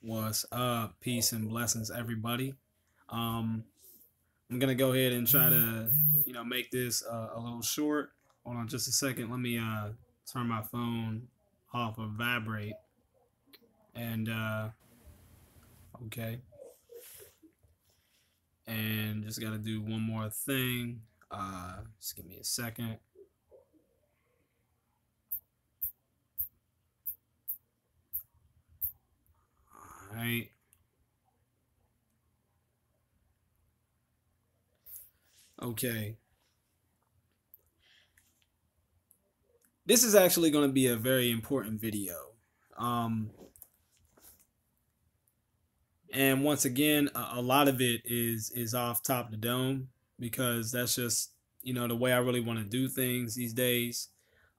What's up? Peace and blessings, everybody. Um, I'm gonna go ahead and try to, make this a little short. Hold on, just a second. Let me turn my phone off of vibrate. And okay, and just gotta do one more thing. Just give me a second. All right. Okay. This is actually going to be a very important video. Um, and once again, a lot of it is off top of the dome because that's just, the way I really want to do things these days.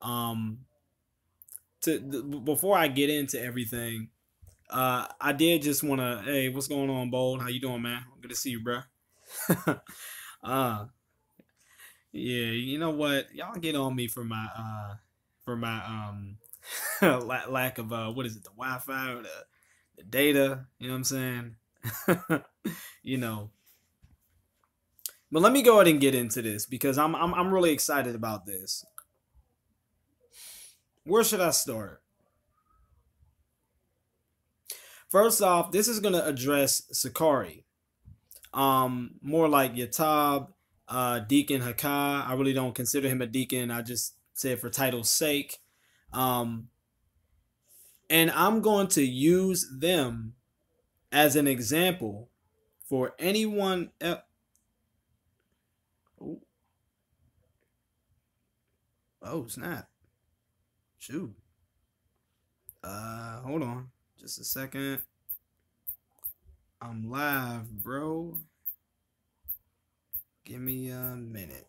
Um, before I get into everything, I did just want to, hey, what's going on, Bold? How you doing, man? Good to see you, bro. uh, yeah, you know what? Y'all get on me for my lack of what is it, the Wi-Fi or the data, you know what I'm saying? you know. But let me go ahead and get into this because I'm really excited about this. Where should I start? First off, this is gonna address Sicarri. More like Yatab, Deacon Hakah. I really don't consider him a deacon. I just said for title's sake. And I'm going to use them as an example for anyone else. Oh, snap. Shoot. Hold on. Just a second. I'm live, bro. Give me a minute.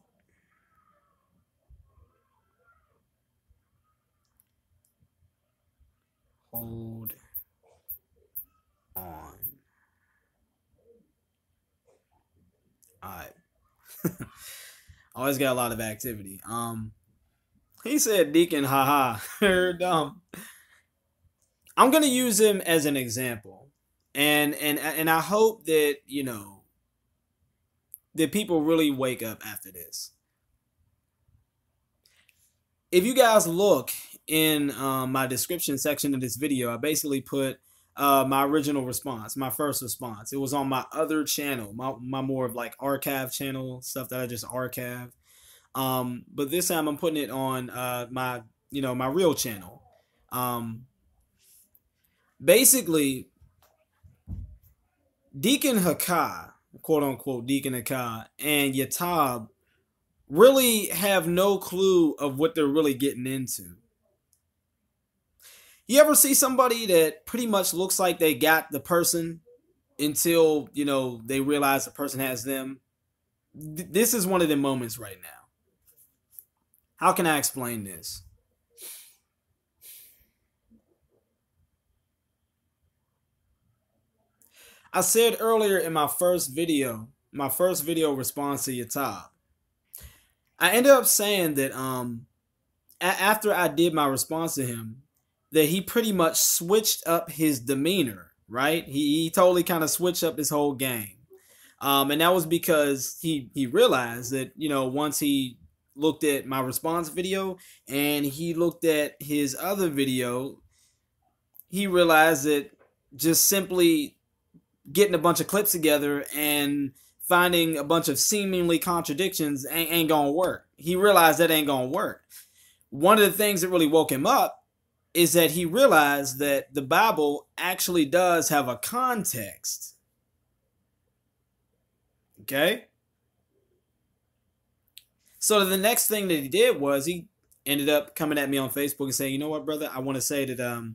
Hold on. Alright. Always got a lot of activity. He said Deacon haha. Dumb. I'm gonna use him as an example. And I hope that, that people really wake up after this. If you guys look in my description section of this video, I basically put my original response, my first response. It was on my other channel, my more of like archive channel, stuff that I just archived. But this time I'm putting it on my, my real channel. Basically, Deacon Hakah, quote unquote Deacon Hakah, and Yatab really have no clue of what they're really getting into. You ever see somebody that pretty much looks like they got the person until, they realize the person has them? This is one of the moments right now. How can I explain this? I said earlier in my first video response to Yatab, I ended up saying that after I did my response to him, that he pretty much switched up his demeanor, right? He totally kind of switched up his whole game. And that was because he realized that, once he looked at my response video and he looked at his other video, he realized that just simply getting a bunch of clips together and finding a bunch of seemingly contradictions ain't gonna work. He realized that ain't gonna work. One of the things that really woke him up is that he realized that the Bible actually does have a context. Okay? So the next thing that he did was he ended up coming at me on Facebook and saying, you know what, brother, I want to say that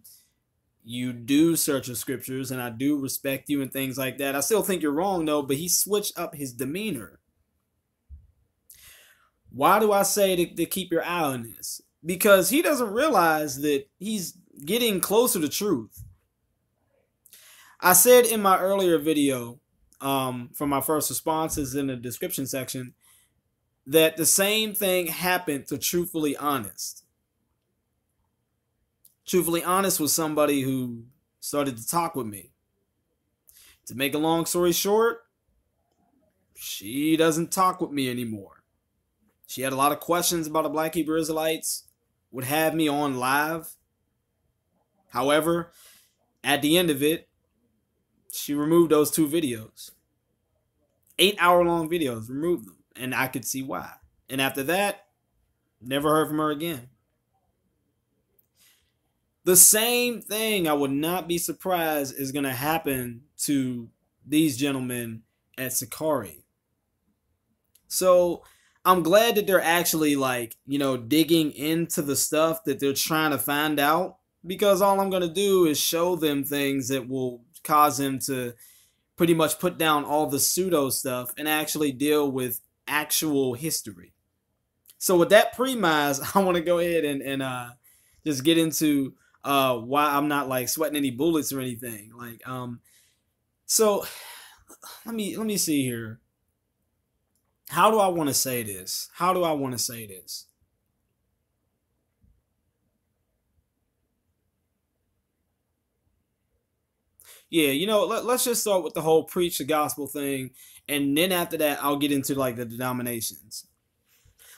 you do search the scriptures and I do respect you and things like that. I still think you're wrong though, but he switched up his demeanor. Why do I say to keep your eye on this? Because he doesn't realize that he's getting closer to truth. I said in my earlier video, from my first responses in the description section, that the same thing happened to Truthfully Honest. Truthfully Honest was somebody who started to talk with me. To make a long story short, she doesn't talk with me anymore. She had a lot of questions about the Black Hebrew Israelites, would have me on live. However, at the end of it, she removed those 2 videos. 8-hour long videos, removed them. And I could see why. And after that, never heard from her again. The same thing, I would not be surprised, is going to happen to these gentlemen at Sicarri. So I'm glad that they're actually digging into the stuff that they're trying to find out, because all I'm going to do is show them things that will cause them to pretty much put down all the pseudo stuff and actually deal with actual history. So with that premise, I want to go ahead and just get into why I'm not sweating any bullets or anything. So let me see here. How do I want to say this? Yeah, let's just start with the whole preach the gospel thing, and then after that, I'll get into the denominations.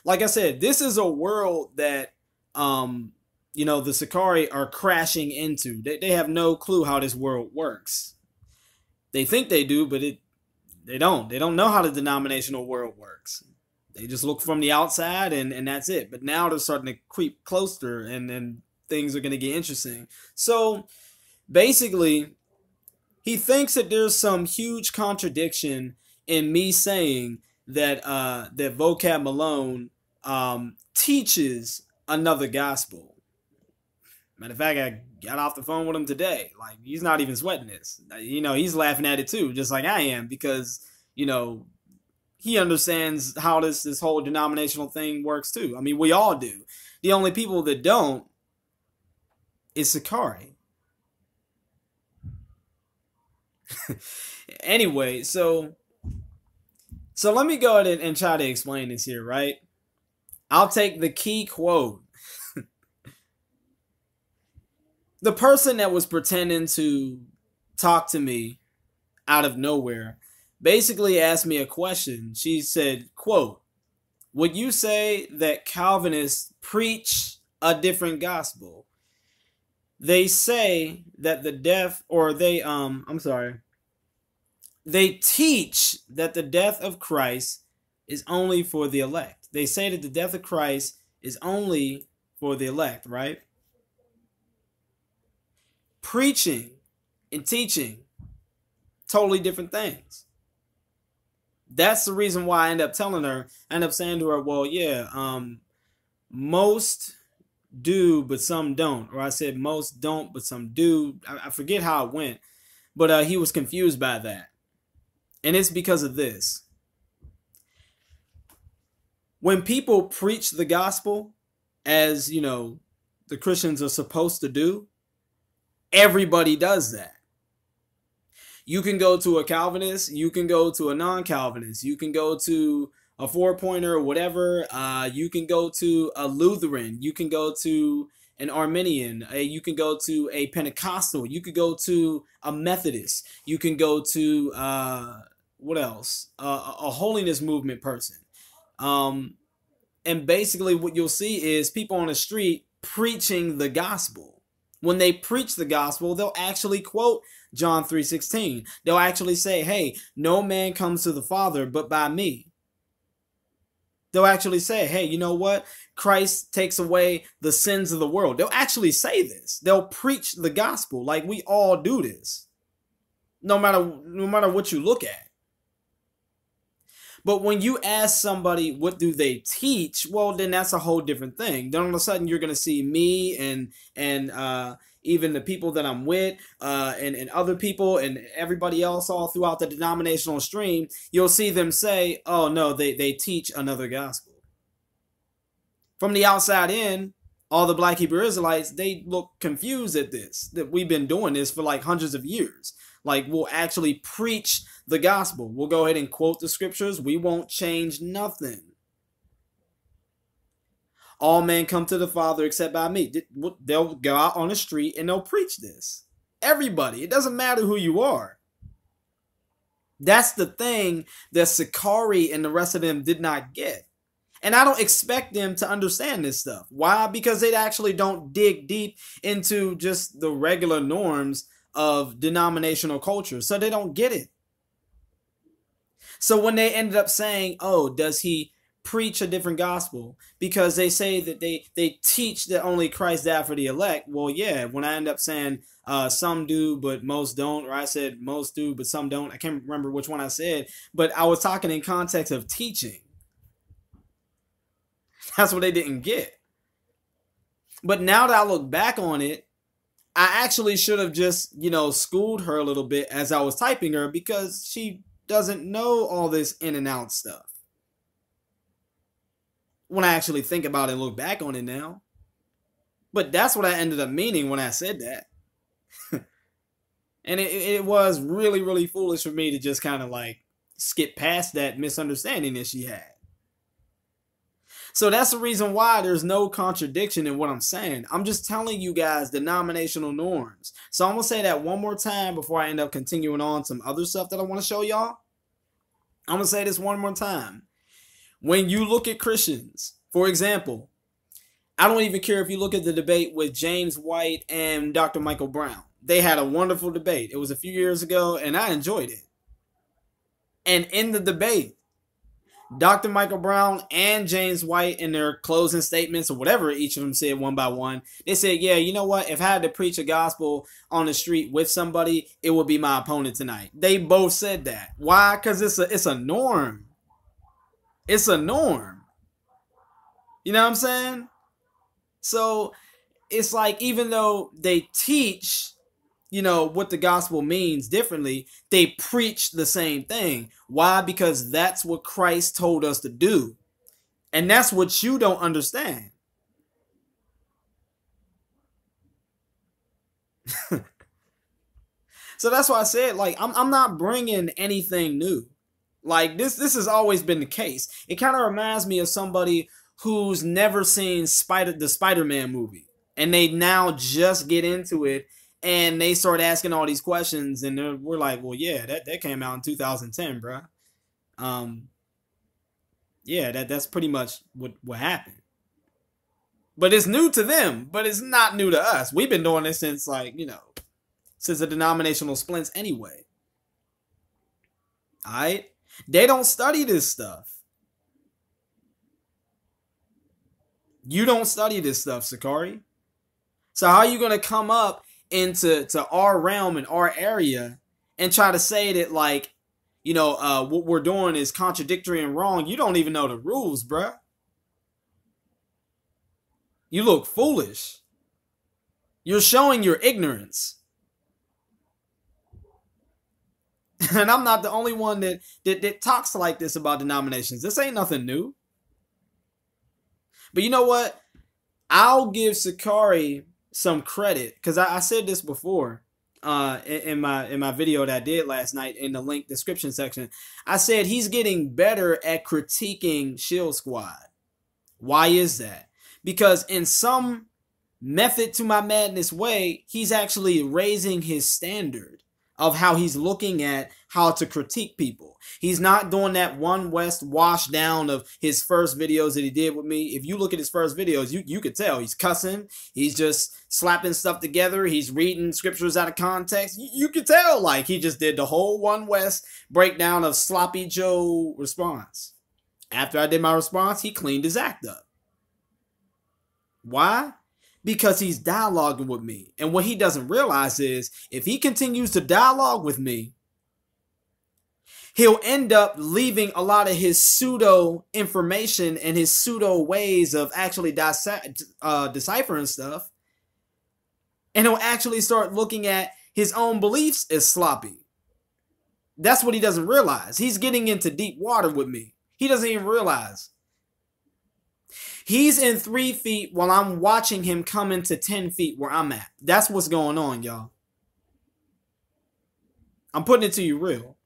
Like I said, this is a world that the Sicarri are crashing into. They have no clue how this world works. They think they do, but they don't. They don't know how the denominational world works. They just look from the outside and that's it. But now they're starting to creep closer and things are going to get interesting. So basically, he thinks that there's some huge contradiction in me saying that that Vocab Malone teaches another gospel. Matter of fact, I got off the phone with him today. He's not even sweating this. He's laughing at it too, just like I am, because he understands how this whole denominational thing works too. I mean, we all do. The only people that don't is Sicarri. Anyway, so let me go ahead and try to explain this here, right? I'll take the key quote. The person that was pretending to talk to me out of nowhere basically asked me a question. She said, quote, "Would you say that Calvinists preach a different gospel? They say that the death, or they teach that the death of Christ is only for the elect." They say that the death of Christ is only for the elect, right? Preaching and teaching, totally different things. That's the reason why I end up saying to her, well, yeah, most do, but some don't. Or I said most don't, but some do. I forget how it went. But he was confused by that. And it's because of this. When people preach the gospel, as, the Christians are supposed to do, everybody does that. You can go to a Calvinist, you can go to a non-Calvinist, you can go to a four-pointer or whatever, you can go to a Lutheran, you can go to an Arminian, you can go to a Pentecostal, you could go to a Methodist, you can go to, what else? A holiness movement person. And basically what you'll see is people on the street preaching the gospel. When they preach the gospel, they'll actually quote John 3:16. They'll actually say, hey, no man comes to the Father but by me. They'll actually say, hey, you know what? Christ takes away the sins of the world. They'll actually say this. They'll preach the gospel. Like, we all do this, no matter what you look at. But when you ask somebody what do they teach, well, then that's a whole different thing. Then all of a sudden you're going to see me and even the people that I'm with and other people and everybody else all throughout the denominational stream, you'll see them say, oh, no, they teach another gospel. From the outside in, all the Black Hebrew Israelites, they look confused at this, that we've been doing this for like hundreds of years. Like, we'll actually preach the gospel. We'll go ahead and quote the scriptures. We won't change nothing. All men come to the Father except by me. They'll go out on the street and they'll preach this. Everybody. It doesn't matter who you are. That's the thing that Sicarri and the rest of them did not get. And I don't expect them to understand this stuff. Why? Because they actually don't dig deep into just the regular norms of denominational culture. So they don't get it. So when they ended up saying, oh, does he preach a different gospel? Because they say that they teach that only Christ died for the elect. Well, yeah, when I end up saying some do, but most don't, or I said most do, but some don't. I can't remember which one I said, but I was talking in context of teaching. That's what they didn't get. But now that I look back on it, I actually should have just, schooled her a little bit as I was typing her, because she doesn't know all this in and out stuff. When I actually think about it and look back on it now. But that's what I ended up meaning when I said that. And it was really, really foolish for me to just kind of like skip past that misunderstanding that she had. So that's the reason why there's no contradiction in what I'm saying. I'm just telling you guys denominational norms. So I'm going to say that one more time before I end up continuing on some other stuff that I want to show y'all. I'm going to say this one more time. When you look at Christians, for example, I don't even care if you look at the debate with James White and Dr. Michael Brown. They had a wonderful debate. It was a few years ago, and I enjoyed it. And in the debate, Dr. Michael Brown and James White, in their closing statements or whatever each of them said one by one, they said, yeah, you know what? If I had to preach a gospel on the street with somebody, it would be my opponent tonight. They both said that. Why? Because it's a norm. It's a norm. You know what I'm saying? So it's like, even though they teach, what the gospel means differently, they preach the same thing. Why? Because that's what Christ told us to do. And that's what you don't understand. So that's why I said, like, I'm not bringing anything new. Like, this has always been the case. It kind of reminds me of somebody who's never seen the Spider-Man movie, and they now just get into it, and they start asking all these questions, and we're like, well, yeah, that came out in 2010, bro. Yeah, that's pretty much what happened. But it's new to them, but it's not new to us. We've been doing this since, since the denominational splints anyway. All right? They don't study this stuff. You don't study this stuff, Sicarri. So how are you going to come up into our realm and our area and try to say that, like, what we're doing is contradictory and wrong? You don't even know the rules, bruh. You look foolish. You're showing your ignorance. And I'm not the only one that talks like this about denominations. This ain't nothing new. But you know what? I'll give Sicarri some credit, because I said this before in my video that I did last night in the link description section. I said he's getting better at critiquing Shield Squad. Why is that? Because in some method to my madness way, he's actually raising his standard of how he's looking at how to critique people. He's not doing that One West wash down of his first videos that he did with me. If you look at his first videos, you could tell he's cussing. He's just slapping stuff together. He's reading scriptures out of context. You could tell, like, he just did the whole One West breakdown of Sloppy Joe response. After I did my response, he cleaned his act up. Why? Because he's dialoguing with me. And what he doesn't realize is, if he continues to dialogue with me, he'll end up leaving a lot of his pseudo information and his pseudo ways of actually deciphering stuff. And he'll actually start looking at his own beliefs as sloppy. That's what he doesn't realize. He's getting into deep water with me. He doesn't even realize. He's in 3 feet while I'm watching him come into 10 feet where I'm at. That's what's going on, y'all. I'm putting it to you real.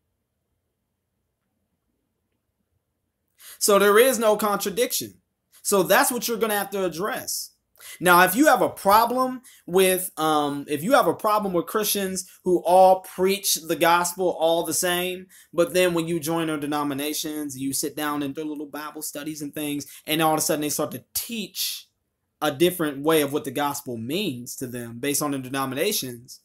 So there is no contradiction. So that's what you're going to have to address. Now, if you have a problem with Christians who all preach the gospel all the same, but then when you join their denominations, you sit down in their little Bible studies and things, and all of a sudden they start to teach a different way of what the gospel means to them based on their denominations,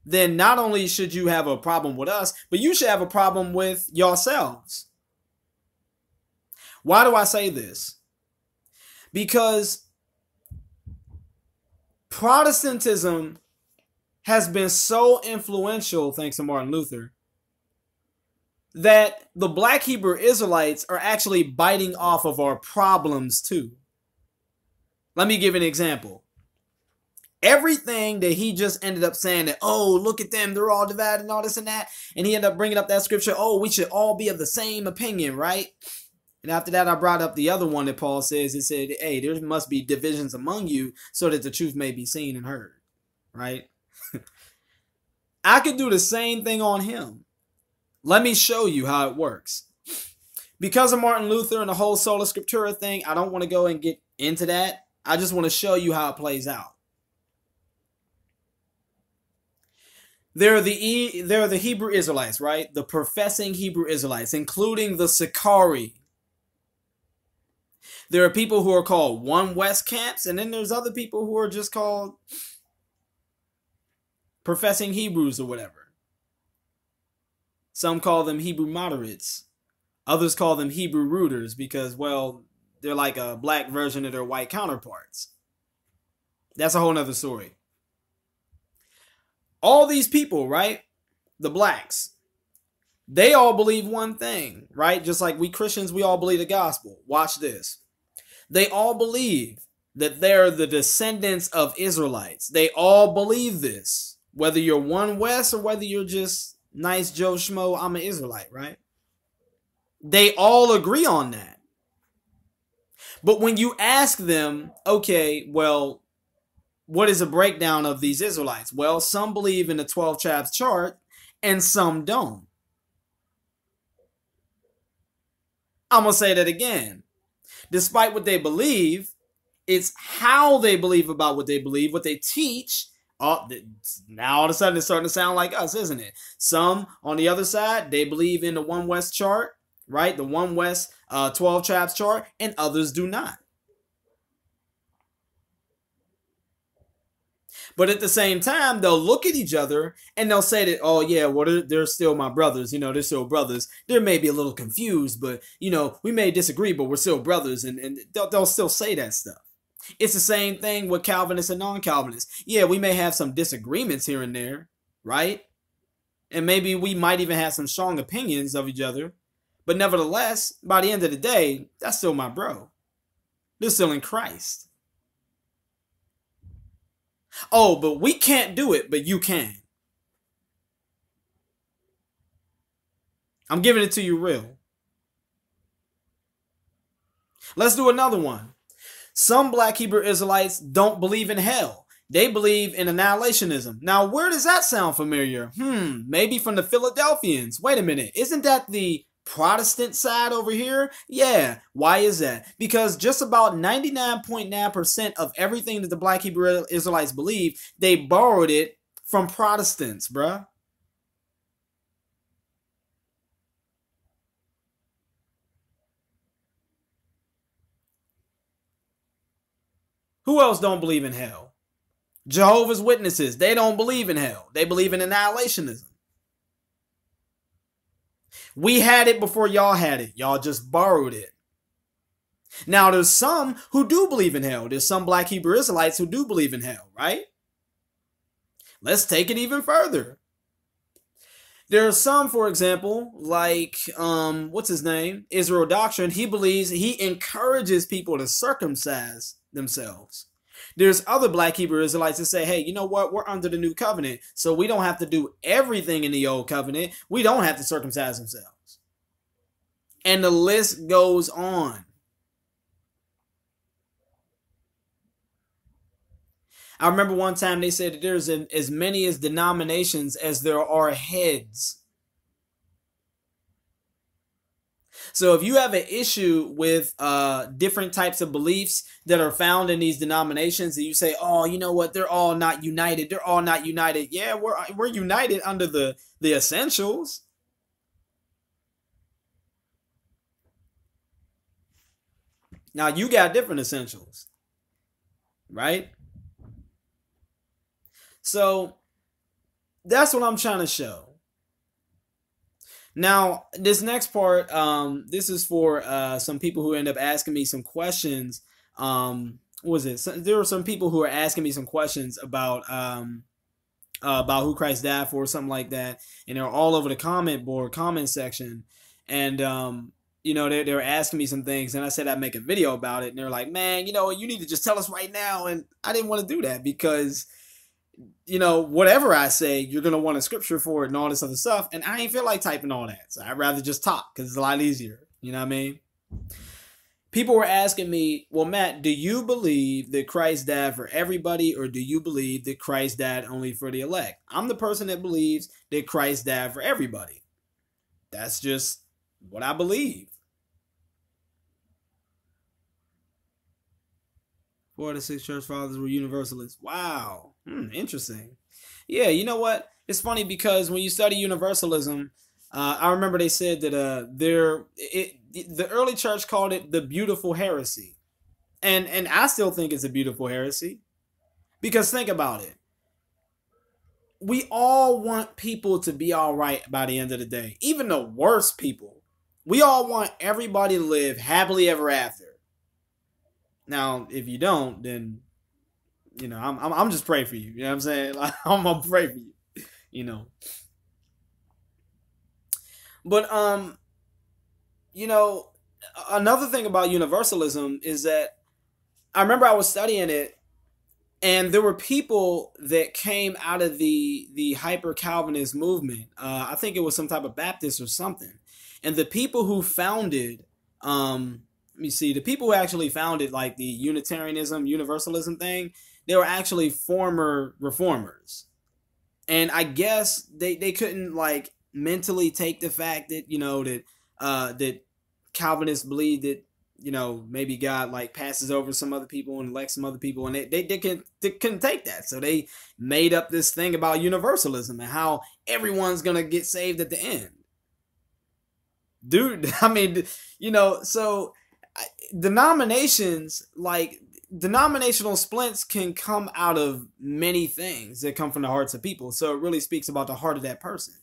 then not only should you have a problem with us, but you should have a problem with yourselves. Why do I say this? Because Protestantism has been so influential, thanks to Martin Luther, that the Black Hebrew Israelites are actually biting off of our problems too. Let me give an example. Everything that he just ended up saying that, oh, look at them, they're all divided and all this and that. And he ended up bringing up that scripture, oh, we should all be of the same opinion, right? And after that, I brought up the other one that Paul says. It said, hey, there must be divisions among you so that the truth may be seen and heard, right? I could do the same thing on him. Let me show you how it works. Because of Martin Luther and the whole sola scriptura thing, I don't want to go and get into that. I just want to show you how it plays out. They're the Hebrew Israelites, right? The professing Hebrew Israelites, including the Sicarri. There are people who are called One West camps, and then there's other people who are just called professing Hebrews or whatever. Some call them Hebrew moderates. Others call them Hebrew rooters because, well, they're like a black version of their white counterparts. That's a whole nother story. All these people, right? The blacks, they all believe one thing, right? Just like we Christians, we all believe the gospel. Watch this. They all believe that they're the descendants of Israelites. They all believe this. Whether you're One West or whether you're just nice Joe Schmo, I'm an Israelite, right? They all agree on that. But when you ask them, okay, well, what is a breakdown of these Israelites? Well, some believe in the 12 tribes chart and some don't. I'm going to say that again. Despite what they believe, it's how they believe about what they teach. Now all of a sudden it's starting to sound like us, isn't it? Some on the other side, they believe in the One West chart, right? The One West 12 tribes chart, and others do not. But at the same time, they'll look at each other and they'll say that, oh, yeah, well, they're still my brothers. You know, they're still brothers. They may be a little confused, but, you know, we may disagree, but we're still brothers. And they'll still say that stuff. It's the same thing with Calvinists and non-Calvinists. Yeah, we may have some disagreements here and there, right? And maybe we might even have some strong opinions of each other. But nevertheless, by the end of the day, that's still my bro. They're still in Christ. Oh, but we can't do it, but you can. I'm giving it to you real. Let's do another one. Some Black Hebrew Israelites don't believe in hell. They believe in annihilationism. Now, where does that sound familiar? Maybe from the Philadelphians. Wait a minute. Isn't that the Protestant side over here? Yeah. Why is that? Because just about 99.9% of everything that the Black Hebrew Israelites believe, they borrowed it from Protestants, bruh. Who else don't believe in hell? Jehovah's Witnesses. They don't believe in hell. They believe in annihilationism. We had it before y'all had it. Y'all just borrowed it. Now, there's some who do believe in hell. There's some Black Hebrew Israelites who do believe in hell, right? Let's take it even further. There are some, for example, like, what's his name? Israel Doctrine. He believes, he encourages people to circumcise themselves. There's other Black Hebrew Israelites that say, hey, you know what? We're under the new covenant, so we don't have to do everything in the old covenant. We don't have to circumcise themselves. And the list goes on. I remember one time they said that there's as many as denominations as there are heads. So if you have an issue with different types of beliefs that are found in these denominations, and you say, "Oh, you know what? They're all not united. They're all not united." Yeah, we're united under the essentials. Now you got different essentials, right? So that's what I'm trying to show. Now, this next part, this is for some people who end up asking me some questions. What was it? So, there were some people who are asking me some questions about who Christ died for, or something like that, and they're all over the comment section, and you know, they were asking me some things, and I said I'd make a video about it, and they're like, "Man, you know, you need to just tell us right now," and I didn't want to do that because, you know, whatever I say, you're going to want a scripture for it and all this other stuff. And I ain't feel like typing all that. So I'd rather just talk because it's a lot easier. You know what I mean? People were asking me, well, Matt, do you believe that Christ died for everybody, or do you believe that Christ died only for the elect? I'm the person that believes that Christ died for everybody. That's just what I believe. 4 of the 6 church fathers were universalists. Wow. Interesting. Yeah, you know what? It's funny because when you study universalism, I remember they said that the early church called it the beautiful heresy. And I still think it's a beautiful heresy. Because think about it. We all want people to be all right by the end of the day. Even the worst people. We all want everybody to live happily ever after. Now, if you don't, then, you know, I'm just praying for you. You know what I'm saying? Like, I'm gonna pray for you. You know. But you know, another thing about universalism is that I remember I was studying it, and there were people that came out of the hyper Calvinist movement. I think it was some type of Baptist or something, and the people who founded let me see, the people who actually founded like the Unitarianism, Universalism thing, they were actually former reformers. And I guess they couldn't like mentally take the fact that, you know, that Calvinists believe that, you know, maybe God like passes over some other people and elects some other people, and they couldn't take that. So they made up this thing about universalism and how everyone's gonna get saved at the end. Dude, I mean, you know, so denominations, like denominational splints, can come out of many things that come from the hearts of people. So it really speaks about the heart of that person.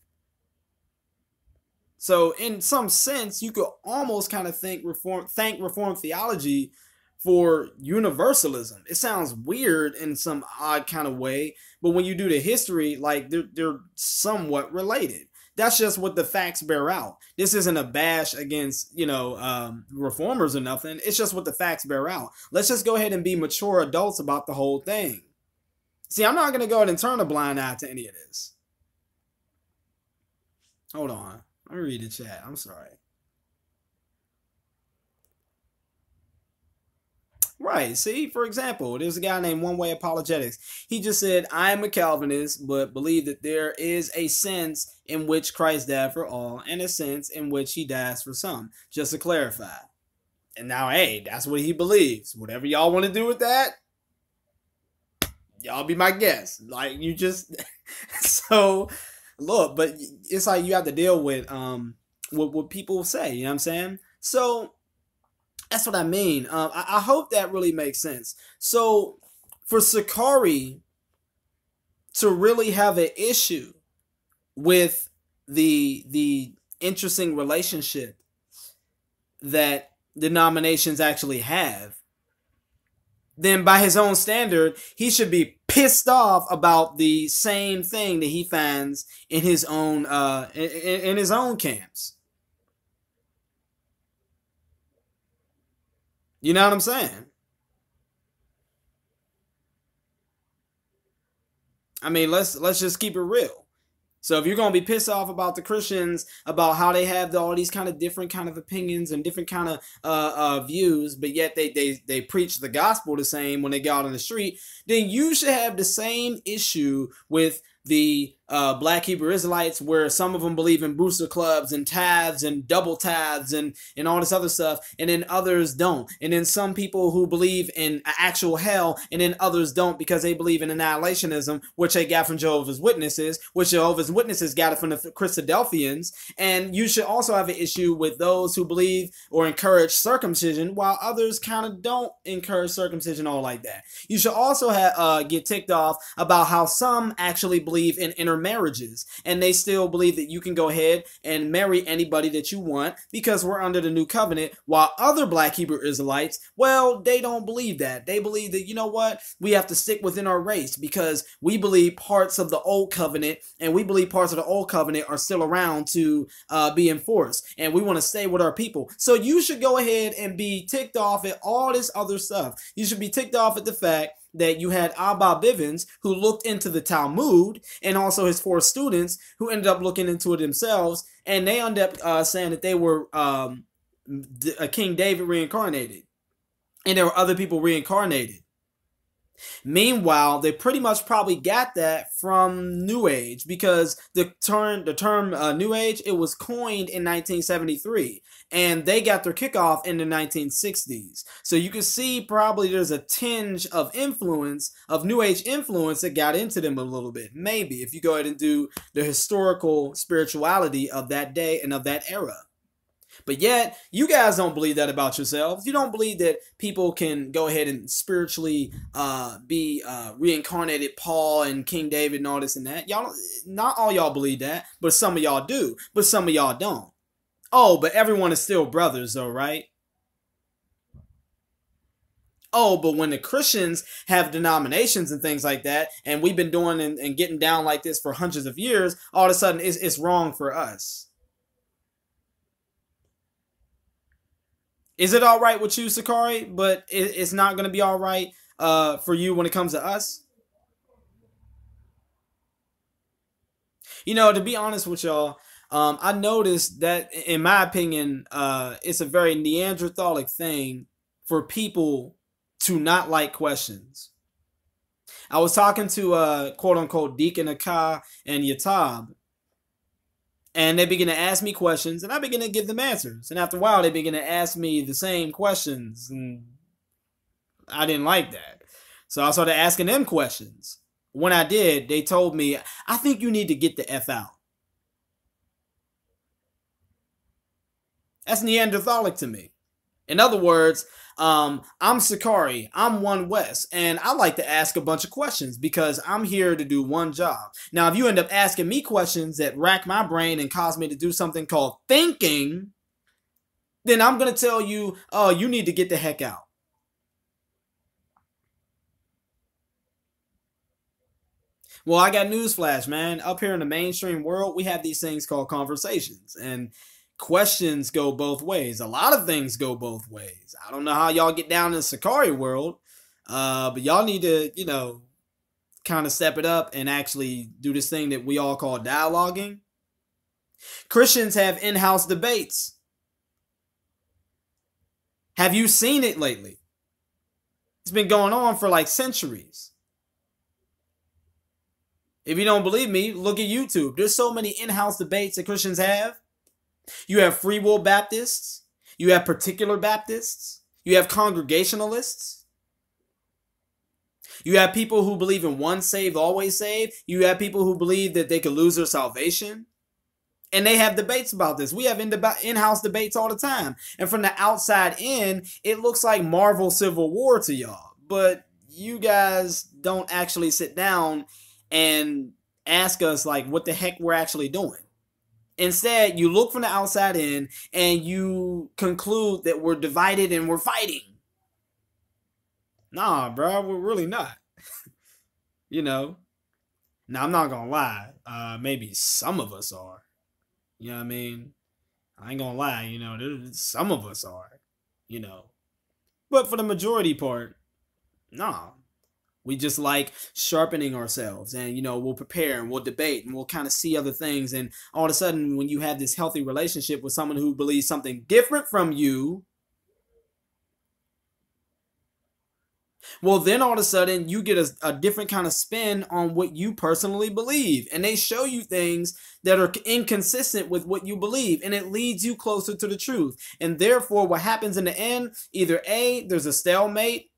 So in some sense, you could almost kind of thank Reformed theology for universalism. It sounds weird in some odd kind of way, but when you do the history, like they're somewhat related. That's just what the facts bear out. This isn't a bash against, you know, reformers or nothing. It's just what the facts bear out. Let's just go ahead and be mature adults about the whole thing. See, I'm not going to go ahead and turn a blind eye to any of this. Hold on. Let me read the chat. I'm sorry. Right. See, for example, there's a guy named One Way Apologetics. He just said, I am a Calvinist, but believe that there is a sense in which Christ died for all and a sense in which he dies for some. Just to clarify. And now, hey, that's what he believes. Whatever y'all want to do with that, y'all be my guest. Like, you just... So, look, but it's like you have to deal with what people say. You know what I'm saying? So... that's what I mean. I hope that really makes sense. So for Sicarri to really have an issue with the interesting relationship that denominations actually have, then by his own standard, he should be pissed off about the same thing that he finds in his own in his own camps. You know what I'm saying? I mean, let's just keep it real. So if you're going to be pissed off about the Christians, about how they have all these kind of different kind of opinions and different kind of views, but yet they preach the gospel the same when they go out on the street, then you should have the same issue with the Black Hebrew Israelites, where some of them believe in booster clubs and tithes and double tithes and all this other stuff, and then others don't. And then some people who believe in actual hell, and then others don't because they believe in annihilationism, which they got from Jehovah's Witnesses, which Jehovah's Witnesses got it from the Christadelphians. And you should also have an issue with those who believe or encourage circumcision, while others kind of don't encourage circumcision all like that. You should also get ticked off about how some actually believe in intermarriages, and they still believe that you can go ahead and marry anybody that you want because we're under the new covenant, while other Black Hebrew Israelites, well, they don't believe that. They believe that, you know what, we have to stick within our race because we believe parts of the old covenant, and we believe parts of the old covenant are still around to be enforced, and we want to stay with our people. So you should go ahead and be ticked off at all this other stuff. You should be ticked off at the fact that you had Abba Bivens, who looked into the Talmud, and also his 4 students who ended up looking into it themselves, and they ended up saying that they were King David reincarnated, and there were other people reincarnated. Meanwhile, they pretty much probably got that from New Age, because the term New Age, it was coined in 1973, and they got their kickoff in the 1960s. So you can see probably there's a tinge of influence, of New Age influence, that got into them a little bit. Maybe if you go ahead and do the historical spirituality of that day and of that era. But yet, you guys don't believe that about yourselves. You don't believe that people can go ahead and spiritually be reincarnated Paul and King David and all this and that. Y'all, not all y'all believe that, but some of y'all do. But some of y'all don't. Oh, but everyone is still brothers, though, right? Oh, but when the Christians have denominations and things like that, and we've been doing and getting down like this for hundreds of years, all of a sudden it's wrong for us. Is it all right with you, Sicarri, but it's not going to be all right for you when it comes to us? You know, to be honest with y'all, I noticed that, in my opinion, it's a very Neanderthalic thing for people to not like questions. I was talking to quote-unquote Deacon Akah and Yatab, and they begin to ask me questions, and I begin to give them answers. And after a while, they begin to ask me the same questions, and I didn't like that. So I started asking them questions. When I did, they told me, I think you need to get the F out. That's Neanderthalic to me. In other words, I'm Sicarri, I'm One West, and I like to ask a bunch of questions because I'm here to do one job. Now, if you end up asking me questions that rack my brain and cause me to do something called thinking, then I'm going to tell you, oh, you need to get the heck out. Well, I got newsflash, man. Up here in the mainstream world, we have these things called conversations, and questions go both ways. A lot of things go both ways. I don't know how y'all get down in the Sicarri world, but y'all need to, you know, kind of step it up and actually do this thing that we all call dialoguing. Christians have in-house debates. Have you seen it lately? It's been going on for like centuries. If you don't believe me, look at YouTube. There's so many in-house debates that Christians have. You have Free Will Baptists. You have Particular Baptists. You have Congregationalists. You have people who believe in once saved, always saved. You have people who believe that they could lose their salvation. And they have debates about this. We have in-house debates all the time. And from the outside in, it looks like Marvel Civil War to y'all. But you guys don't actually sit down and ask us like what the heck we're actually doing. Instead, you look from the outside in and you conclude that we're divided and we're fighting. Nah, bro, we're really not. You know. Now, I'm not gonna lie. Maybe some of us are. You know what I mean? I ain't gonna lie. You know, some of us are. You know. But for the majority part, nah. We just like sharpening ourselves, and, you know, we'll prepare and we'll debate and we'll kind of see other things. And all of a sudden, when you have this healthy relationship with someone who believes something different from you, Well, then all of a sudden you get a different kind of spin on what you personally believe. And they show you things that are inconsistent with what you believe. And it leads you closer to the truth. And therefore, what happens in the end, either A, there's a stalemate.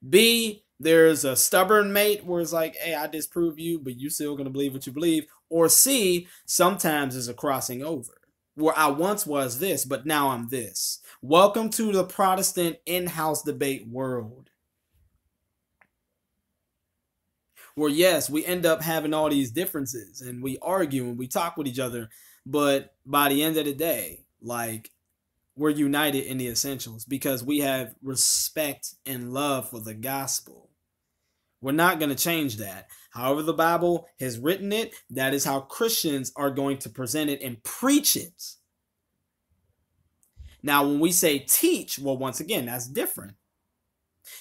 B, there's a stubborn mate where it's like, hey, I disprove you, but you still going to believe what you believe. Or C, sometimes there's a crossing over where I once was this, but now I'm this. Welcome to the Protestant in-house debate world. Where, yes, we end up having all these differences and we argue and we talk with each other. But by the end of the day, like, we're united in the essentials because we have respect and love for the gospel. We're not going to change that. However the Bible has written it, that is how Christians are going to present it and preach it. Now, when we say teach, well, once again, that's different.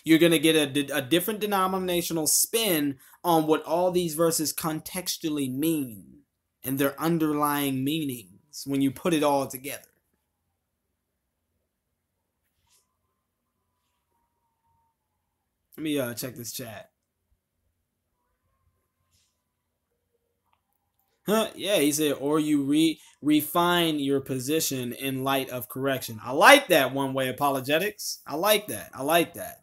You're going to get a different denominational spin on what all these verses contextually mean and their underlying meanings when you put it all together. Let me check this chat. Yeah, he said, or you refine your position in light of correction. I like that one way apologetics. I like that. I like that.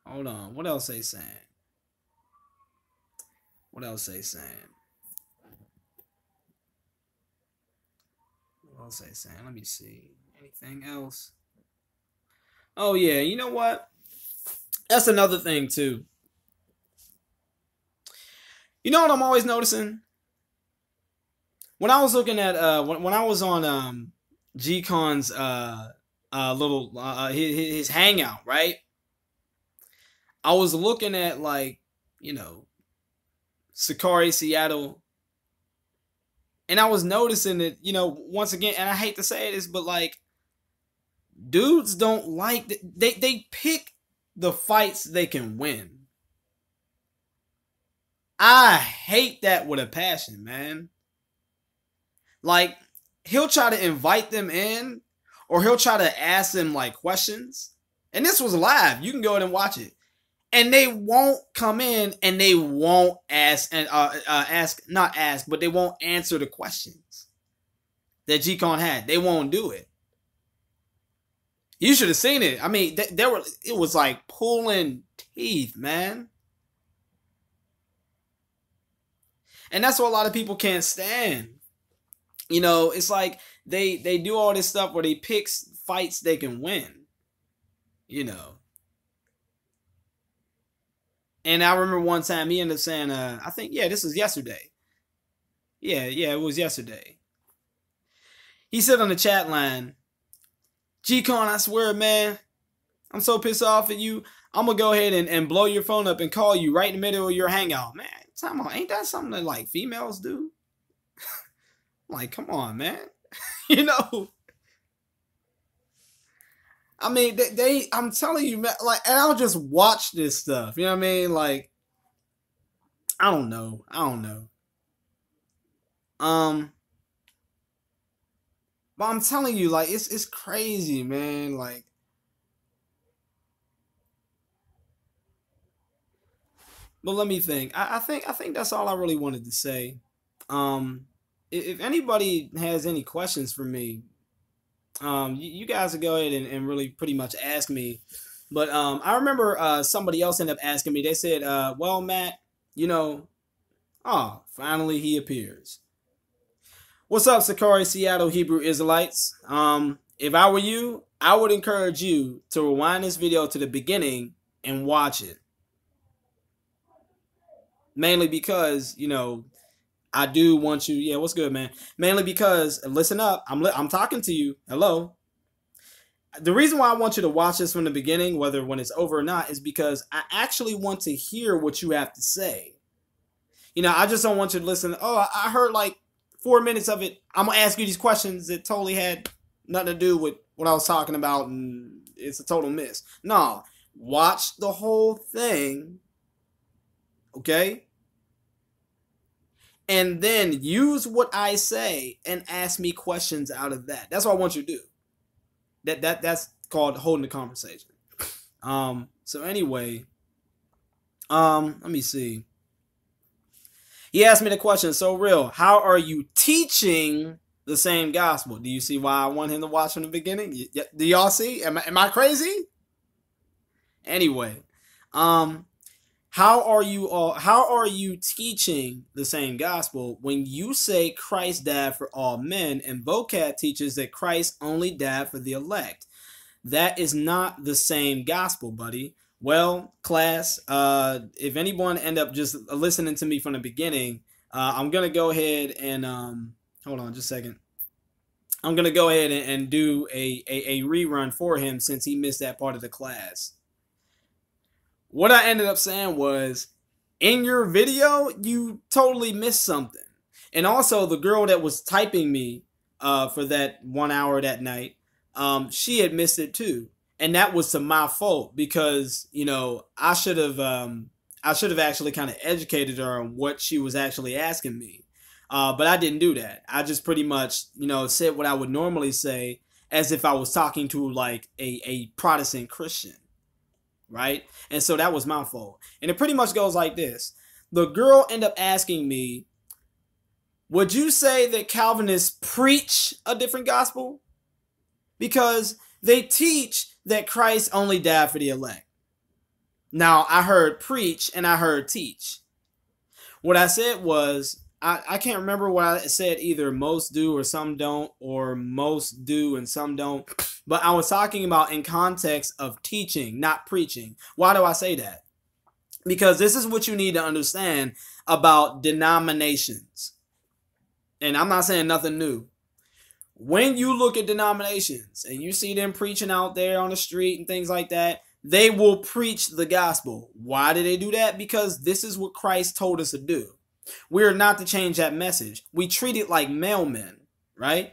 Hold on. What else they saying? What else they saying? What else they saying? Let me see. Anything else? Oh, yeah. You know what? That's another thing, too. You know what I'm always noticing? When I was looking at, when I was on G-Con's his hangout, right? I was looking at, like, you know, Sicarri, Seattle. And I was noticing that, you know, once again, and I hate to say this, but like, dudes don't like, they pick the fights they can win. I hate that with a passion, man. Like, he'll try to invite them in, or he'll try to ask them like questions. And this was live. You can go ahead and watch it. And they won't come in and they won't ask and but they won't answer the questions that G-Con had. They won't do it. You should have seen it. I mean, it was like pulling teeth, man. And that's what a lot of people can't stand. You know, it's like they do all this stuff where they pick fights they can win. You know. And I remember one time he ended up saying, I think, yeah, this was yesterday. Yeah, it was yesterday. He said on the chat line, G-Con, I swear, man, I'm so pissed off at you. I'm going to go ahead and blow your phone up and call you right in the middle of your hangout. Man, ain't that something that, like, females do? Like, come on, man. You know? I mean, I'm telling you, man, like, and I'll just watch this stuff. You know what I mean? Like, I don't know. But I'm telling you, like, it's crazy, man. Like, but let me think. I think that's all I really wanted to say. If anybody has any questions for me, you guys will go ahead and really pretty much ask me. But I remember somebody else ended up asking me. They said, well, Matt, you know, finally he appears. What's up, Sicarri, Seattle Hebrew Israelites? If I were you, I would encourage you to rewind this video to the beginning and watch it. Mainly because, you know, I do want you. Yeah, what's good, man? Mainly because, listen up, I'm talking to you. Hello. The reason why I want you to watch this from the beginning, whether when it's over or not, is because I actually want to hear what you have to say. You know, I just don't want you to listen. Oh, I heard like 4 minutes of it. I'm going to ask you these questions that totally had nothing to do with what I was talking about, and it's a total miss. No, watch the whole thing, okay? and then use what I say and ask me questions out of that. That's what I want you to do. That's called holding the conversation. So anyway, let me see. He asked me the question, so real, how are you teaching the same gospel? Do you see why I want him to watch from the beginning? Do y'all see? Am I crazy? Anyway, how are you teaching the same gospel when you say Christ died for all men and vocab teaches that Christ only died for the elect? That is not the same gospel, buddy. Well, class, if anyone end up just listening to me from the beginning, I'm going to go ahead and, hold on just a second. I'm going to go ahead and do a rerun for him since he missed that part of the class. What I ended up saying was, in your video, you totally missed something. And also, the girl that was typing me for that 1 hour that night, she had missed it too. And that was to my fault because, you know, I should have actually kind of educated her on what she was actually asking me. But I didn't do that. I just pretty much, you know, said what I would normally say as if I was talking to like a Protestant Christian. Right? And so that was my fault. And it pretty much goes like this. The girl ended up asking me, would you say that Calvinists preach a different gospel? Because they teach that Christ only died for the elect. Now, I heard preach and I heard teach. What I said was, I can't remember what I said, either most do or some don't, or most do and some don't. But I was talking about in context of teaching, not preaching. Why do I say that? Because this is what you need to understand about denominations. And I'm not saying nothing new. When you look at denominations and you see them preaching out there on the street and things like that, they will preach the gospel. Why do they do that? Because this is what Christ told us to do. We are not to change that message. We treat it like mailmen, right?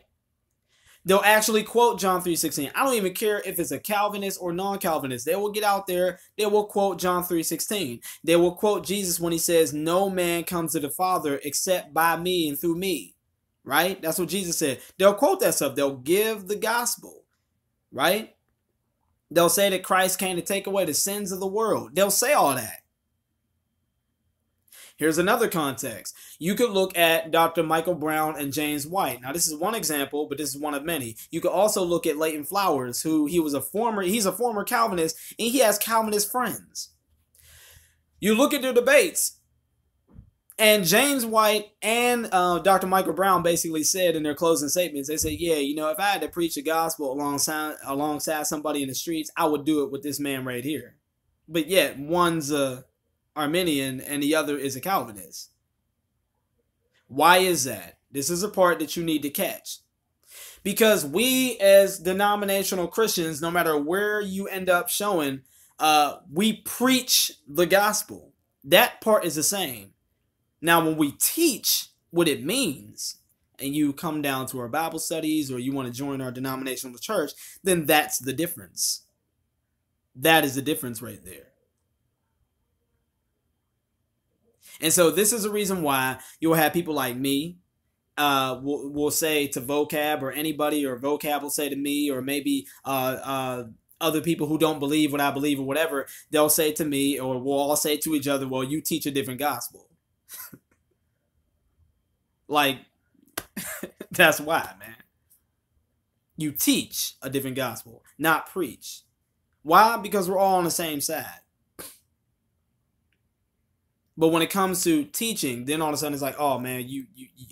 They'll actually quote John 3:16. I don't even care if it's a Calvinist or non-Calvinist. They will get out there. They will quote John 3:16. They will quote Jesus when he says, no man comes to the Father except by me and through me, right? That's what Jesus said. They'll quote that stuff. They'll give the gospel, right? They'll say that Christ came to take away the sins of the world. They'll say all that. Here's another context. You could look at Dr. Michael Brown and James White. Now, this is one example, but this is one of many. You could also look at Leighton Flowers, who he's a former Calvinist, and he has Calvinist friends. You look at their debates, and James White and Dr. Michael Brown basically said in their closing statements, they said, yeah, you know, if I had to preach the gospel alongside somebody in the streets, I would do it with this man right here. But yet, one's a Arminian and the other is a Calvinist. Why is that? This is a part that you need to catch. Because we as denominational Christians, no matter where you end up showing, we preach the gospel. That part is the same. Now, when we teach what it means, and you come down to our Bible studies or you want to join our denominational church, then that's the difference. That is the difference right there. And so this is a reason why you'll have people like me will say to vocab, or anybody, or vocab will say to me, or maybe other people who don't believe what I believe or whatever, they'll say to me, or we'll all say to each other, well, you teach a different gospel. Like, that's why, man. You teach a different gospel, not preach. Why? Because we're all on the same side. But when it comes to teaching, then all of a sudden it's like, oh man,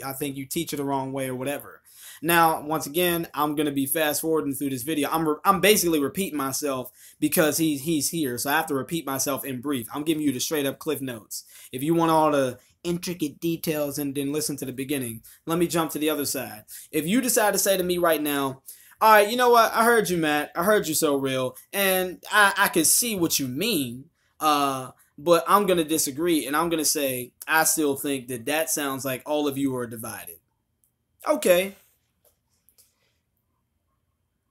I think you teach it the wrong way or whatever. Now, once again, I'm gonna be fast forwarding through this video. I'm basically repeating myself because he's here, so I have to repeat myself in brief. I'm giving you the straight up Cliff Notes. If you want all the intricate details, and then listen to the beginning, let me jump to the other side. If you decide to say to me right now, all right, you know what? I heard you, Matt. I heard you, So Real, and I can see what you mean. But I'm going to disagree, and I'm going to say I still think that sounds like all of you are divided. Okay.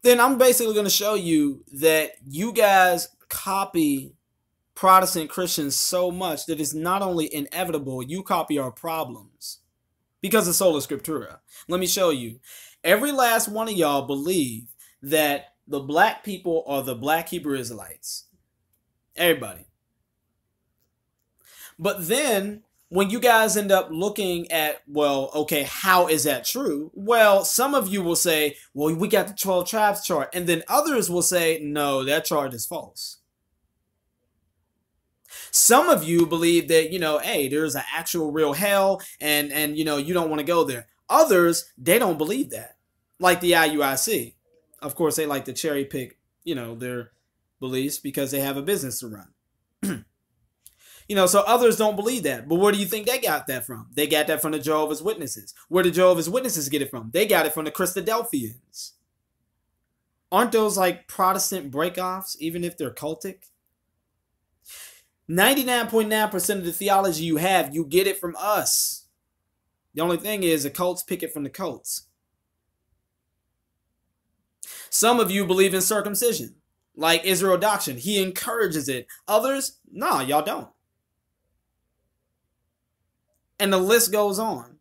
Then I'm basically going to show you that you guys copy Protestant Christians so much that it's not only inevitable, you copy our problems. because of sola scriptura. Let me show you. Every last one of y'all believe that the black people are the black Hebrew Israelites. Everybody. But then when you guys end up looking at, well, okay, how is that true? Well, some of you will say, well, we got the 12 tribes chart. And then others will say, no, that chart is false. Some of you believe that, hey, there's an actual real hell and you don't want to go there. Others, they don't believe that. Like the IUIC. Of course, they like to cherry pick, their beliefs because they have a business to run. So others don't believe that. But where do you think they got that from? They got that from the Jehovah's Witnesses. Where did Jehovah's Witnesses get it from? They got it from the Christadelphians. Aren't those like Protestant breakoffs, even if they're cultic? 99.9% of the theology you have, you get it from us. The only thing is the cults pick it from the cults. Some of you believe in circumcision, like Israel doctrine. He encourages it. Others, nah, y'all don't. And the list goes on.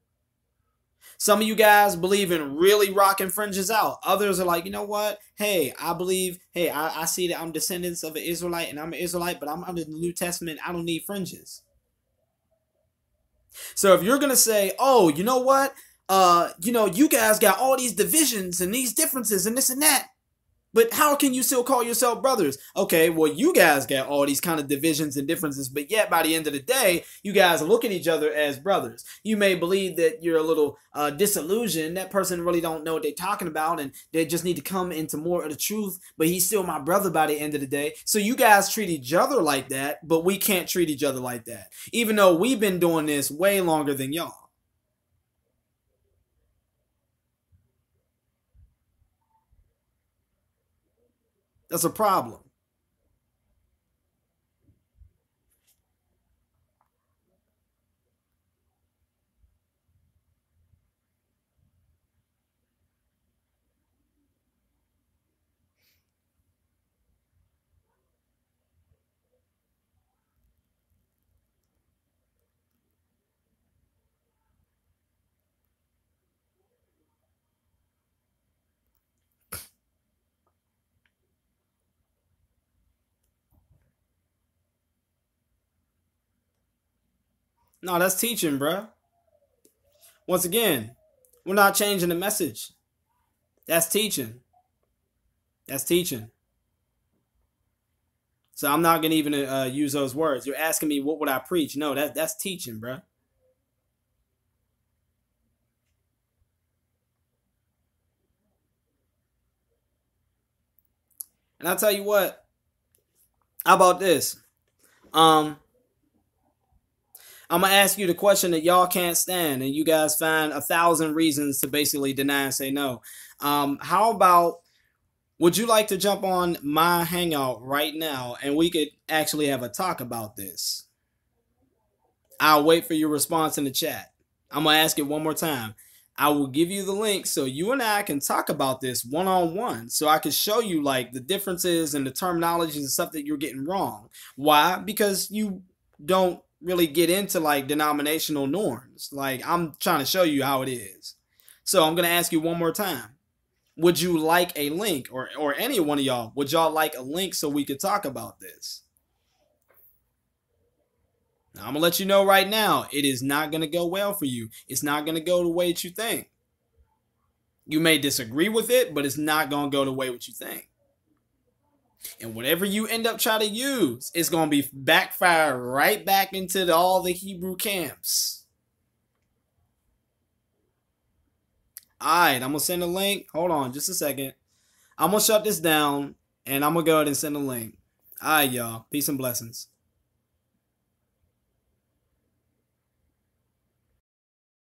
Some of you guys believe in really rocking fringes out. Others are like, you know what? Hey, I believe, I see that I'm descendants of an Israelite and I'm an Israelite, but I'm under the New Testament. I don't need fringes. So if you're going to say, oh, you know what? You guys got all these divisions and these differences and this and that. But how can you still call yourself brothers? Okay, well, you guys got all these kind of divisions and differences, but yet by the end of the day, you guys look at each other as brothers. You may believe that you're a little disillusioned. That person really don't know what they're talking about, and they just need to come into more of the truth, but he's still my brother by the end of the day. So you guys treat each other like that, but we can't treat each other like that, even though we've been doing this way longer than y'all. That's a problem. No, that's teaching, bruh. Once again, we're not changing the message. That's teaching. That's teaching. So I'm not gonna even use those words. You're asking me what would I preach? No, that's teaching, bruh. And I'll tell you what. How about this? Um, I'm gonna ask you the question that y'all can't stand, and you guys find 1,000 reasons to basically deny and say no. How about, would you like to jump on my hangout right now and we could actually have a talk about this? I'll wait for your response in the chat. I'm gonna ask it one more time. I will give you the link so you and I can talk about this one-on-one, so I can show you like the differences and the terminologies and stuff that you're getting wrong. Why? Because you don't really get into like denominational norms. Like, I'm trying to show you how it is. So I'm gonna ask you one more time. Would you like a link, or any one of y'all, would y'all like a link so we could talk about this? Now, I'm gonna let you know right now, it is not gonna go well for you. It's not gonna go the way that you think. You may disagree with it, but it's not gonna go the way what you think. And whatever you end up trying to use, it's gonna be backfire right back into all the Hebrew camps. Alright, I'm gonna send a link. Hold on just a second. I'm gonna shut this down and I'm gonna go ahead and send a link. Alright, y'all. Peace and blessings.